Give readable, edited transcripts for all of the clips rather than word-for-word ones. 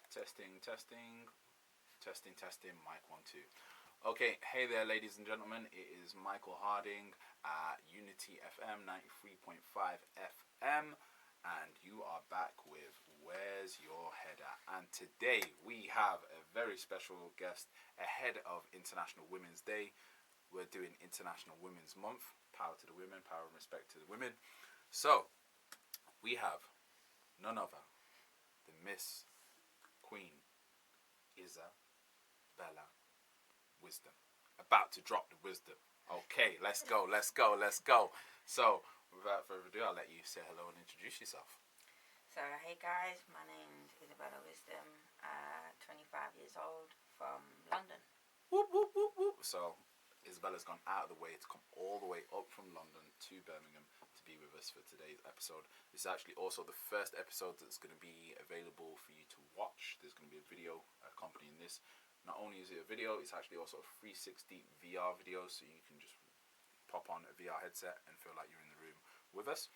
Testing, mic 1, 2. Okay, hey there, ladies and gentlemen. It is Michael Harding at Unity FM 93.5 FM, and you are back with Where's Your Head At? And today we have a very special guest ahead of International Women's Day. We're doing International Women's Month. Power to the women, power and respect to the women. So, we have none other than Miss Queen Isabella Wisdom. About to drop the wisdom. Okay, let's go. So, without further ado, I'll let you say hello and introduce yourself. So, hey guys, my name's Isabella Wisdom, 25 years old, from London. Whoop, whoop, whoop, whoop. So, Isabella's gone out of the way to come all the way up from London to Birmingham to be with us for today's episode. This is actually also the first episode that's going to be available for you to watch. There's going to be a video accompanying this. Not only is it a video, it's actually also a 360 VR video, so you can just pop on a VR headset and feel like you're in the room with us.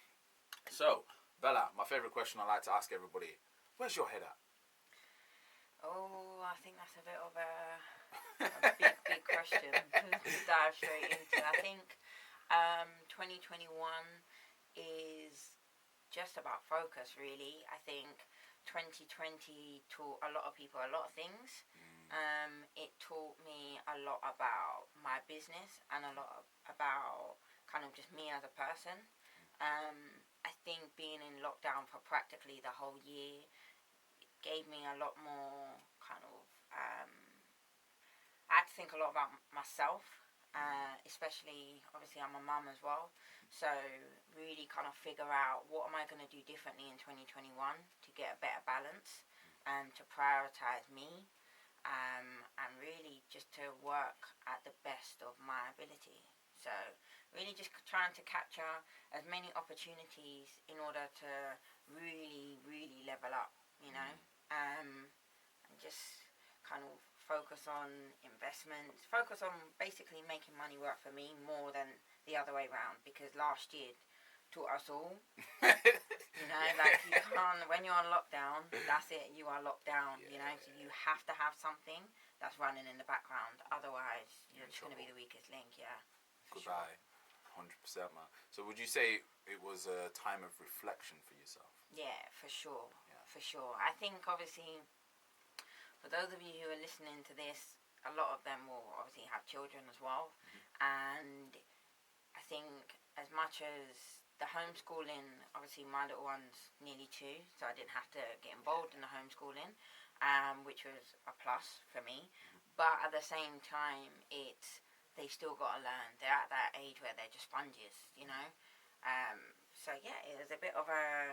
So, Bella, my favourite question I like to ask everybody, where's your head at? Oh, I think that's a bit of a big question to dive straight into. I think 2021 is just about focus, really. I think 2020 taught a lot of people a lot of things. It taught me a lot about my business and a lot about kind of just me as a person. I think being in lockdown for practically the whole year gave me a lot more kind of I had to think a lot about myself, especially, obviously, I'm a mum as well. So, really kind of figure out what am I going to do differently in 2021 to get a better balance and to prioritise me and really just to work at the best of my ability. So, really just trying to capture as many opportunities in order to really, really level up, you know, and just kind of focus on investments, focus on basically making money work for me more than the other way around, because last year taught us all, you know, like you can't, when you're on lockdown, that's it, you are locked down, you know, so you have to have something that's running in the background, otherwise you're just going to be the weakest link, Goodbye, sure. 100%, man. So would you say it was a time of reflection for yourself? Yeah, for sure, for sure. I think, obviously, for those of you who are listening to this, a lot of them will obviously have children as well. And I think as much as the homeschooling, obviously my little one's nearly 2, so I didn't have to get involved in the homeschooling, which was a plus for me. But at the same time, they still got to learn. They're at that age where they're just sponges, you know. So yeah, it was a bit of a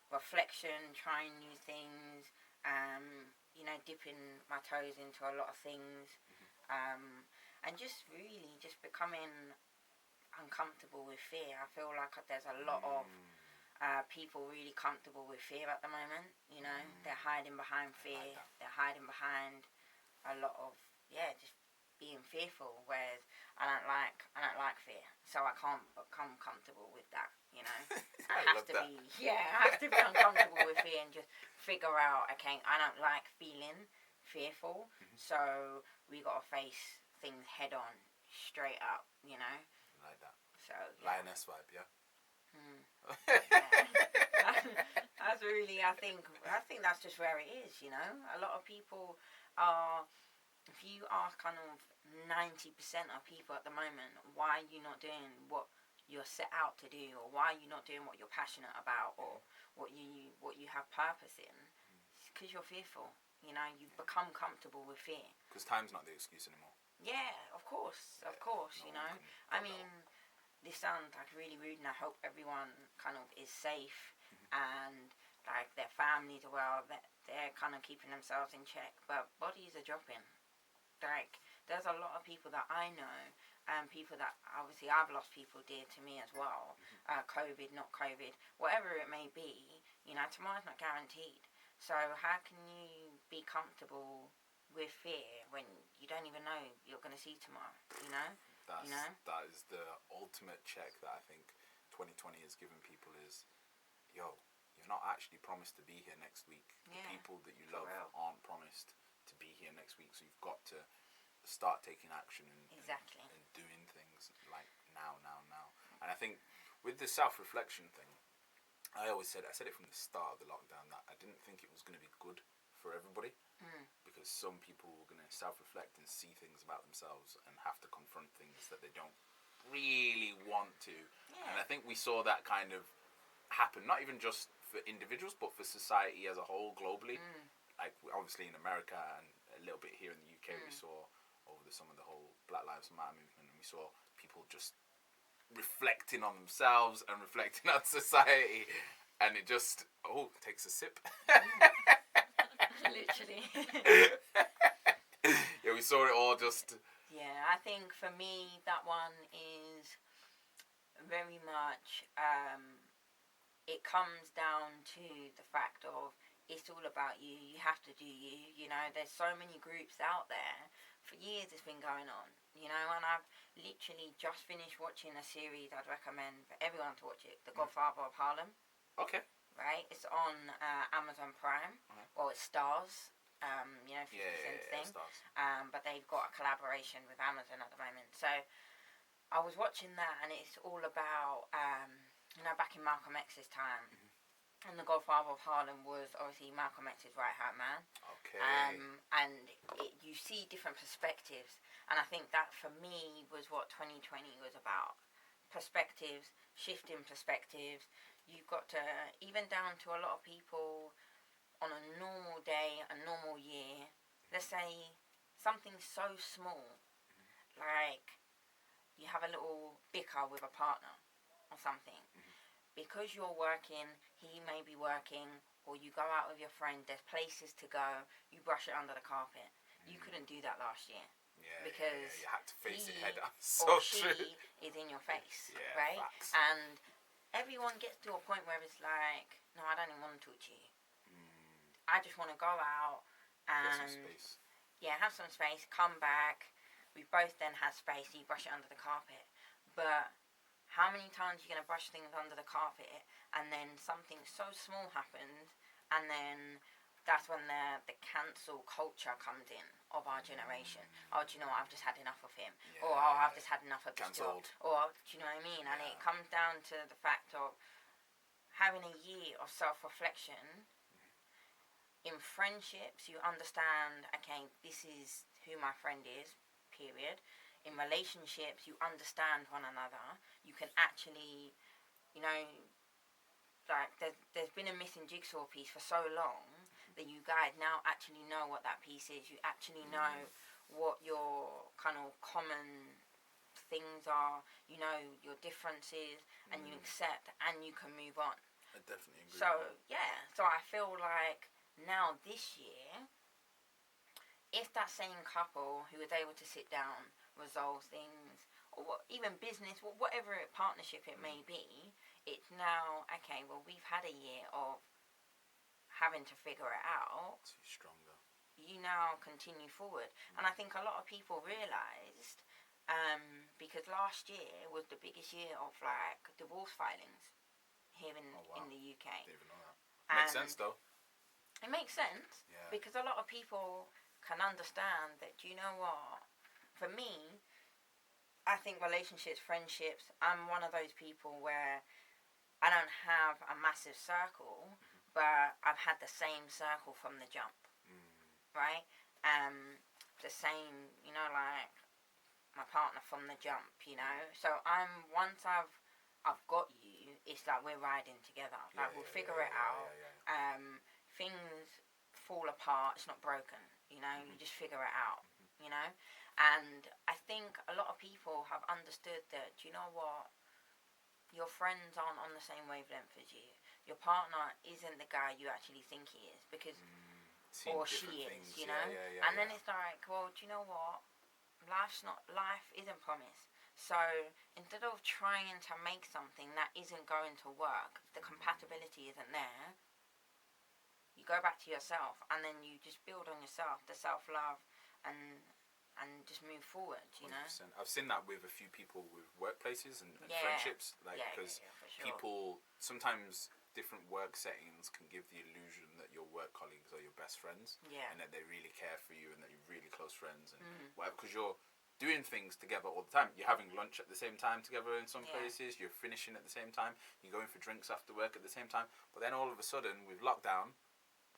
reflection, trying new things, you know, dipping my toes into a lot of things, and just really just becoming uncomfortable with fear. I feel like there's a lot of people really comfortable with fear at the moment, you know. They're hiding behind fear, they're hiding behind a lot of, just being fearful, whereas I don't like fear, so I can't become comfortable with that, you know. I have to be uncomfortable with fear and just figure out, okay, I don't like feeling fearful, so we gotta face things head on, straight up, you know. Like that. So Lioness vibe, yeah. That's really, I think that's just where it is, you know. A lot of people are. If you ask kind of 90% of people at the moment, why are you not doing what you're set out to do, or why are you not doing what you're passionate about, or what you have purpose in? It's because you're fearful. You know, you've become comfortable with fear. Because time's not the excuse anymore. Yeah, of course, you know. I mean, this sounds like really rude, and I hope everyone kind of is safe and like their families are well, that they're kind of keeping themselves in check. But bodies are dropping. Like, there's a lot of people that I know, and people that, obviously, I've lost people dear to me as well. COVID, not COVID, whatever it may be, you know, tomorrow's not guaranteed. So how can you be comfortable with fear when you don't even know you're going to see tomorrow, you know? That is the ultimate check that I think 2020 has given people is, yo, you're not actually promised to be here next week. Yeah, the people that you for love real. aren't promised to be here next week. So you've got to start taking action Exactly. and doing things like now. And I think with the self-reflection thing, I said it from the start of the lockdown that I didn't think it was going to be good for everybody, because some people were going to self-reflect and see things about themselves and have to confront things that they don't really want to. Yeah. And I think we saw that kind of happen, not even just for individuals, but for society as a whole globally. Like obviously in America and a little bit here in the UK, we saw over the summer the whole Black Lives Matter movement, and we saw people just reflecting on themselves and reflecting on society, and it just takes a sip. Literally. Yeah, we saw it all just. Yeah, I think for me that one is very much. It comes down to the fact of it's all about you. You have to do you. You know, there's so many groups out there. For years it's been going on. You know, and I've literally just finished watching a series I'd recommend for everyone to watch it. The Godfather of Harlem. Okay. Right? It's on Amazon Prime. Well, it stars. 50 Cent thing. Stars. But they've got a collaboration with Amazon at the moment. So I was watching that, and it's all about, back in Malcolm X's time. And the Godfather of Harlem was obviously Malcolm X's right-hand man. Okay. And you see different perspectives. And I think that, for me, was what 2020 was about. Perspectives, shifting perspectives. You've got to, even down to a lot of people on a normal day, a normal year, let's say something so small, like you have a little bicker with a partner or something. Because you're working, he may be working, or you go out with your friend, there's places to go, you brush it under the carpet. You couldn't do that last year. Because you had to face it head on. Or she is in your face, right? Facts. And everyone gets to a point where it's like, no, I don't even want to talk to you. I just want to go out and have some space. Have some space, come back. We both then had space, so you brush it under the carpet. But how many times are you going to brush things under the carpet, and then something so small happens, and then that's when the cancel culture comes in of our generation. Oh, do you know what? I've just had enough of him. Or, I've just had enough of this job. Or, do you know what I mean? And it comes down to the fact of having a year of self-reflection. In friendships, you understand, okay, this is who my friend is, period. In relationships, you understand one another. You can actually, like, there's been a missing jigsaw piece for so long that you guys now actually know what that piece is. You actually know what your kind of common things are. You know your differences, and you accept, and you can move on. I definitely agree. So I feel like now this year, if that same couple who was able to sit down, resolve things, or even business, whatever partnership it may be, it's now, okay, well, we've had a year of having to figure it out. Too stronger. You now continue forward. And I think a lot of people realised, because last year was the biggest year of, like, divorce filings here in the UK. I didn't even know that. Makes sense, though. It makes sense, because a lot of people can understand that, do you know what? For me, I think relationships, friendships, I'm one of those people where I don't have a massive circle, but I've had the same circle from the jump, right? The same, like my partner from the jump, So once I've got you, it's like we're riding together. Like we'll figure it out. Things fall apart. It's not broken, You just figure it out, And I think a lot of people have understood that, do you know what? Your friends aren't on the same wavelength as you. Your partner isn't the guy you actually think he is, because, or she is, And then it's like, well, do you know what? Life isn't promised. So instead of trying to make something that isn't going to work, the compatibility isn't there, you go back to yourself, and then you just build on yourself, the self-love, and just move forward, 100%. I've seen that with a few people with workplaces and friendships, because for sure. people sometimes different work settings can give the illusion that your work colleagues are your best friends, and that they really care for you and that you're really close friends and whatever, because you're doing things together all the time. You're having lunch at the same time together in some places. You're finishing at the same time. You're going for drinks after work at the same time. But then all of a sudden, with lockdown,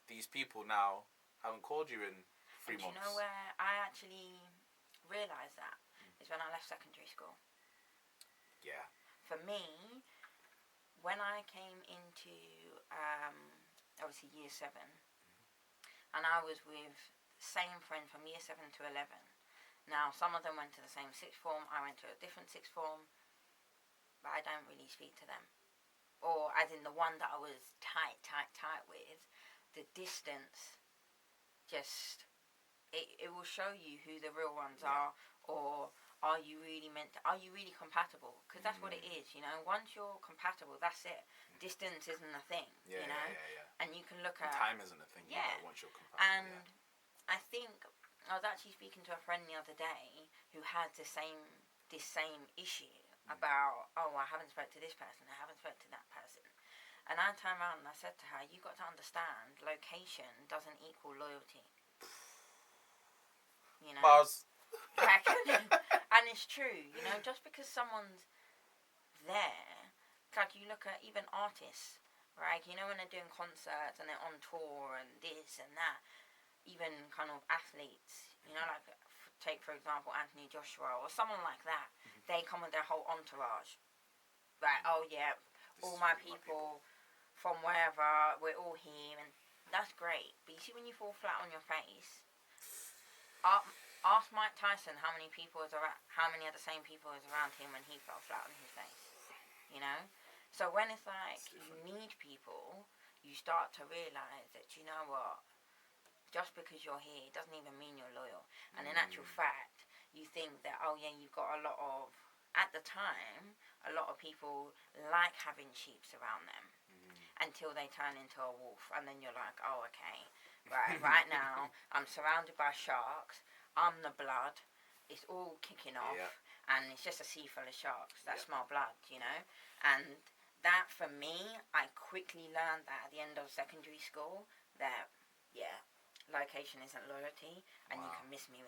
these people now haven't called you in 3 months. You know where I actually realised that is when I left secondary school. Yeah. For me, when I came into obviously year 7, and I was with the same friend from year 7 to 11. Now, some of them went to the same sixth form. I went to a different sixth form, but I don't really speak to them. Or, as in the one that I was tight with, the distance just, it will show you who the real ones are, or are you really compatible? Because that's what it is, you know. Once you're compatible, that's it. Distance isn't a thing, you know. And you can look at time isn't a thing. Either, once you're compatible. And I think I was actually speaking to a friend the other day who had this same issue about, I haven't spoke to this person, I haven't spoke to that person. And I turned around and I said to her, you got to understand, location doesn't equal loyalty. You know? Buzz. And it's true, you know, just because someone's there, like you look at even artists, right? You know, when they're doing concerts and they're on tour and this and that, even kind of athletes, you know, like take for example Anthony Joshua or someone like that. They come with their whole entourage, right? Oh yeah, all my people from wherever, we're all here, and that's great. But you see, when you fall flat on your face, ask Mike Tyson how many of the same people is around him when he fell flat on his face, you know. So when it's like you need people, you start to realise that, you know what, just because you're here doesn't even mean you're loyal. And in actual fact, you think that, you've got a lot of, at the time, a lot of people like having sheeps around them until they turn into a wolf. And then you're like, okay, right now, I'm surrounded by sharks, I'm the blood, it's all kicking off, and it's just a sea full of sharks that smell blood, you know? And that, for me, I quickly learned that at the end of secondary school, that, location isn't loyalty, and you can miss me